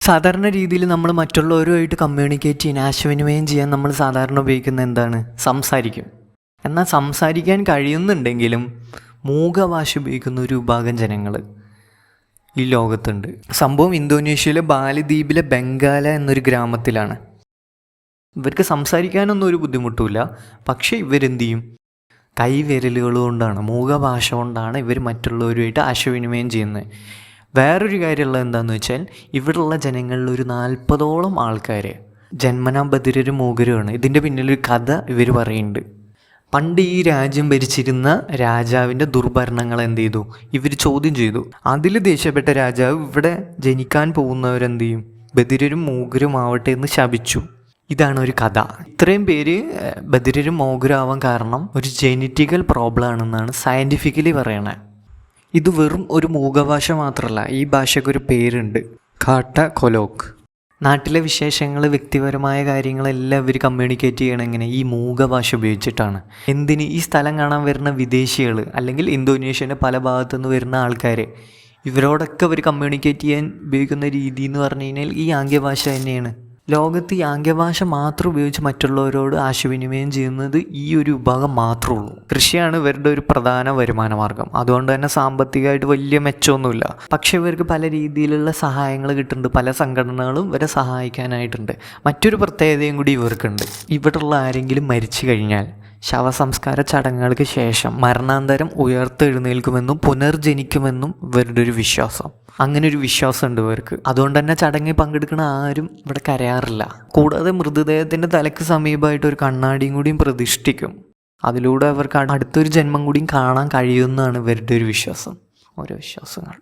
സാധാരണ രീതിയിൽ നമ്മൾ മറ്റുള്ളവരുമായിട്ട് കമ്മ്യൂണിക്കേറ്റ് ചെയ്യാൻ, ആശയവിനിമയം ചെയ്യാൻ നമ്മൾ സാധാരണ ഉപയോഗിക്കുന്ന എന്താണ്? സംസാരിക്കും. എന്നാൽ സംസാരിക്കാൻ കഴിയുന്നുണ്ടെങ്കിലും മൂകഭാഷ ഉപയോഗിക്കുന്ന ഒരു വിഭാഗം ജനങ്ങൾ ഈ ലോകത്തുണ്ട്. സംഭവം ഇന്തോനേഷ്യയിലെ ബാലി ദ്വീപിലെ ബംഗാല എന്നൊരു ഗ്രാമത്തിലാണ്. ഇവർക്ക് സംസാരിക്കാനൊന്നും ഒരു ബുദ്ധിമുട്ടുമില്ല. പക്ഷേ ഇവരെന്ത് ചെയ്യും? കൈവിരലുകൾ കൊണ്ടാണ്, മൂകഭാഷ കൊണ്ടാണ് ഇവർ മറ്റുള്ളവരുമായിട്ട് ആശയവിനിമയം ചെയ്യുന്നത്. വേറൊരു കാര്യമുള്ളത് എന്താണെന്ന് വെച്ചാൽ, ഇവിടെയുള്ള ജനങ്ങളിൽ ഒരു 40ഓളം ആൾക്കാർ ജന്മനാ ബധിരരും മൂകരുമാണ്. ഇതിൻ്റെ പിന്നിലൊരു കഥ ഇവർ പറയുന്നുണ്ട്. പണ്ട് ഈ രാജ്യം ഭരിച്ചിരുന്ന രാജാവിൻ്റെ ദുർഭരണങ്ങൾ എന്ത് ചെയ്തു? ഇവർ ചോദ്യം ചെയ്തു. അതിൽ ദേഷ്യപ്പെട്ട രാജാവ് ഇവിടെ ജനിക്കാൻ പോകുന്നവരെന്ത് ചെയ്യും? ബധിരരും മൂകരും ആവട്ടെ എന്ന് ശപിച്ചു. ഇതാണ് ഒരു കഥ. ഇത്രയും പേര് ബധിരരും മൂകരും ആവാൻ കാരണം ഒരു ജെനറ്റിക്കൽ പ്രോബ്ലം ആണെന്നാണ് സയൻറ്റിഫിക്കലി പറയണത്. ഇത് വെറും ഒരു മൂകഭാഷ മാത്രമല്ല, ഈ ഭാഷയ്ക്കൊരു പേരുണ്ട്, ഖാട്ട കൊലോക്ക്. നാട്ടിലെ വിശേഷങ്ങൾ, വ്യക്തിപരമായ കാര്യങ്ങളെല്ലാം ഇവർ കമ്മ്യൂണിക്കേറ്റ് ചെയ്യണം എങ്ങനെ? ഈ മൂകഭാഷ ഉപയോഗിച്ചിട്ടാണ്. എന്തിന്? ഈ സ്ഥലം കാണാൻ വരുന്ന വിദേശികൾ അല്ലെങ്കിൽ ഇന്തോനേഷ്യൻ്റെ പല ഭാഗത്തുനിന്ന് വരുന്ന ആൾക്കാർ, ഇവരോടൊക്കെ അവർ കമ്മ്യൂണിക്കേറ്റ് ചെയ്യാൻ ഉപയോഗിക്കുന്ന രീതി എന്ന് പറഞ്ഞു കഴിഞ്ഞാൽ ഈ ആംഗ്യഭാഷ തന്നെയാണ്. ലോകത്ത് ഈ ആംഗ്യഭാഷ മാത്രം ഉപയോഗിച്ച് മറ്റുള്ളവരോട് ആശയവിനിമയം ചെയ്യുന്നത് ഈ ഒരു വിഭാഗം മാത്രമേ ഉള്ളൂ. കൃഷിയാണ് ഇവരുടെ ഒരു പ്രധാന വരുമാന മാർഗം. അതുകൊണ്ട് തന്നെ സാമ്പത്തികമായിട്ട് വലിയ മെച്ചമൊന്നുമില്ല. പക്ഷേ ഇവർക്ക് പല രീതിയിലുള്ള സഹായങ്ങൾ കിട്ടുന്നുണ്ട്. പല സംഘടനകളും ഇവരെ സഹായിക്കാനായിട്ടുണ്ട്. മറ്റൊരു പ്രത്യേകതയും കൂടി ഇവർക്കുണ്ട്. ഇവിടെയുള്ള ആരെങ്കിലും മരിച്ചു കഴിഞ്ഞാൽ ശവസംസ്കാര ചടങ്ങുകൾക്ക് ശേഷം മരണാന്തരം ഉയർത്തെഴുന്നേൽക്കുമെന്നും പുനർജനിക്കുമെന്നും ഇവരുടെ ഒരു വിശ്വാസം. അങ്ങനെ ഒരു വിശ്വാസമുണ്ട് ഇവർക്ക്. അതുകൊണ്ട് തന്നെ ചടങ്ങിൽ പങ്കെടുക്കുന്ന ആരും ഇവിടെ കരയാറില്ല. കൂടാതെ മൃതദേഹത്തിൻ്റെ തലയ്ക്ക് സമീപമായിട്ട് ഒരു കണ്ണാടിയും കൂടിയും പ്രതിഷ്ഠിക്കും. അതിലൂടെ അവർക്ക് അടുത്തൊരു ജന്മം കൂടിയും കാണാൻ കഴിയുമെന്നാണ് ഇവരുടെ ഒരു വിശ്വാസം. ഓരോ വിശ്വാസങ്ങൾ.